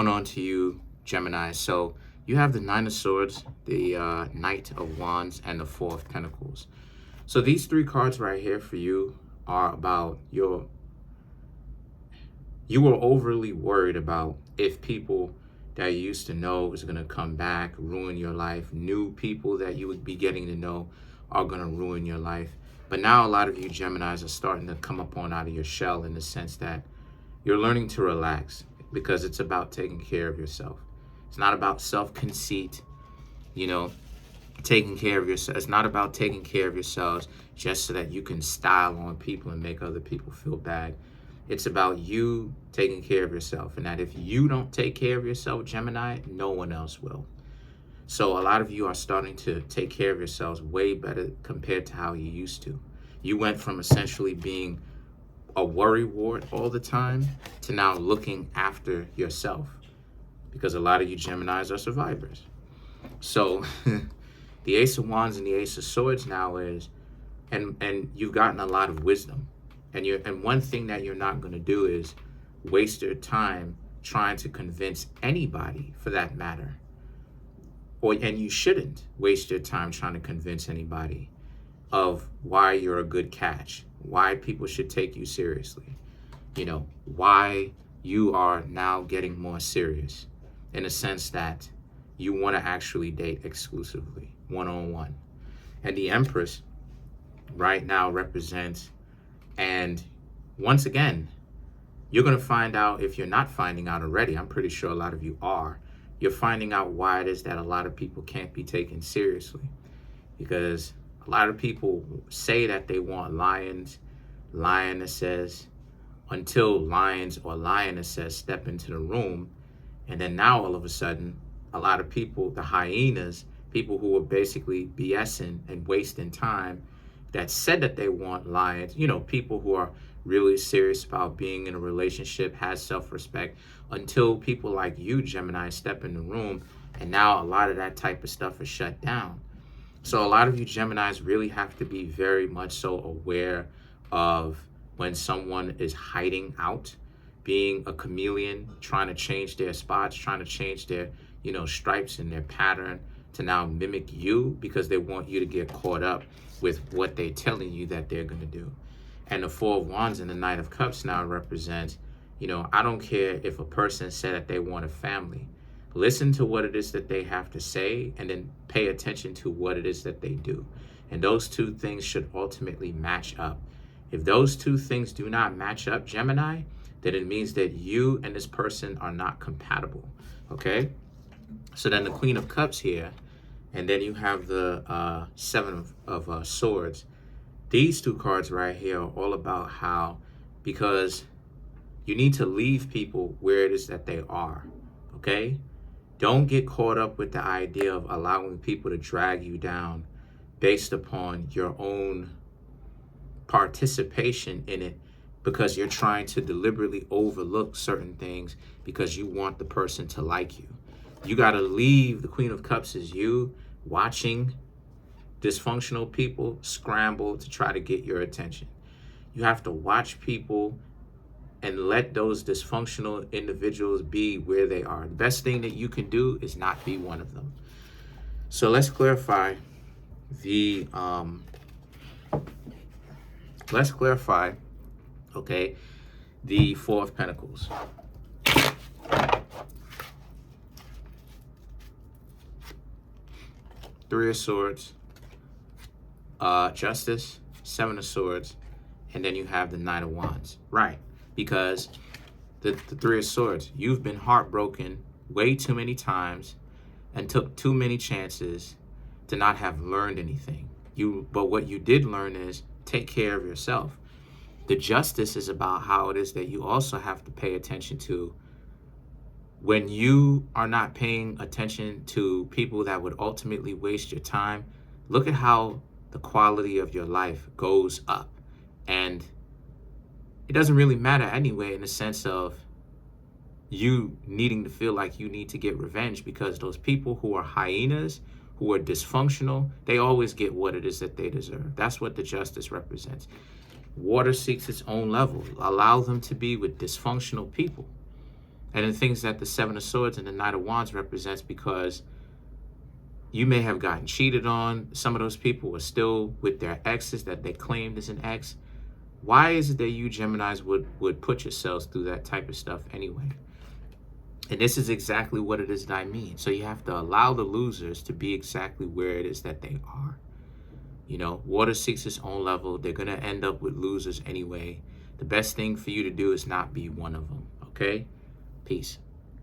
On to you, Gemini. So you have the Nine of Swords, the Knight of Wands, and the Four of Pentacles. So these three cards right here for you are about you were overly worried about if people that you used to know is going to come back, ruin your life. New people that you would be getting to know are going to ruin your life. But now a lot of you Geminis are starting to come up on out of your shell in the sense that you're learning to relax because it's about taking care of yourself. It's not about self-conceit, taking care of yourself. It's not about taking care of yourselves just so that you can style on people and make other people feel bad. It's about you taking care of yourself, and that if you don't take care of yourself, Gemini, no one else will. So a lot of you are starting to take care of yourselves way better compared to how you used to. You went from essentially being a worrywart all the time to now looking after yourself, because a lot of you Geminis are survivors. So the Ace of Wands and the Ace of Swords now is, and you've gotten a lot of wisdom. And one thing that you're not going to do is waste your time trying to convince anybody, for that matter. And you shouldn't waste your time trying to convince anybody of why you're a good catch, why people should take you seriously, why you are now getting more serious in a sense that you want to actually date exclusively, one-on-one. And the Empress right now represents, and once again, you're going to find out, if you're not finding out already, I'm pretty sure a lot of you are, you're finding out why it is that a lot of people can't be taken seriously. Because a lot of people say that they want lions, lionesses, until lions or lionesses step into the room. And then now all of a sudden, a lot of people, the hyenas, people who are basically BSing and wasting time, that said that they want lions, people who are really serious about being in a relationship, has self-respect, until people like you, Gemini, step in the room, and now a lot of that type of stuff is shut down. So a lot of you Geminis really have to be very much so aware of when someone is hiding out, being a chameleon, trying to change their spots, trying to change their, stripes and their pattern to now mimic you, because they want you to get caught up with what they're telling you that they're going to do. And the Four of Wands and the Knight of Cups now represents, I don't care if a person said that they want a family. Listen to what it is that they have to say, and then pay attention to what it is that they do. And those two things should ultimately match up. If those two things do not match up, Gemini, then it means that you and this person are not compatible, okay? So then the Queen of Cups here, and then you have the Seven of Swords. These two cards right here are all about how, because you need to leave people where it is that they are, okay? Don't get caught up with the idea of allowing people to drag you down based upon your own participation in it, because you're trying to deliberately overlook certain things because you want the person to like you. You got to leave. The Queen of Cups is you watching dysfunctional people scramble to try to get your attention. You have to watch people and let those dysfunctional individuals be where they are. The best thing that you can do is not be one of them. So let's clarify okay, the Four of Pentacles. Three of Swords, Justice, Seven of Swords, and then you have the Knight of Wands. Right, because the Three of Swords, you've been heartbroken way too many times and took too many chances to not have learned anything. But what you did learn is take care of yourself. The Justice is about how it is that you also have to pay attention to when you are not paying attention to people that would ultimately waste your time. Look at how the quality of your life goes up. And it doesn't really matter anyway, in the sense of you needing to feel like you need to get revenge, because those people who are hyenas, who are dysfunctional, they always get what it is that they deserve. That's what the Justice represents. Water seeks its own level. Allow them to be with dysfunctional people. And the things that the Seven of Swords and the Knight of Wands represents, because you may have gotten cheated on. Some of those people were still with their exes that they claimed as an ex. Why is it that you Geminis would put yourselves through that type of stuff anyway? And this is exactly what it is that I mean. So you have to allow the losers to be exactly where it is that they are. You know, water seeks its own level. They're going to end up with losers anyway. The best thing for you to do is not be one of them, okay? Peace.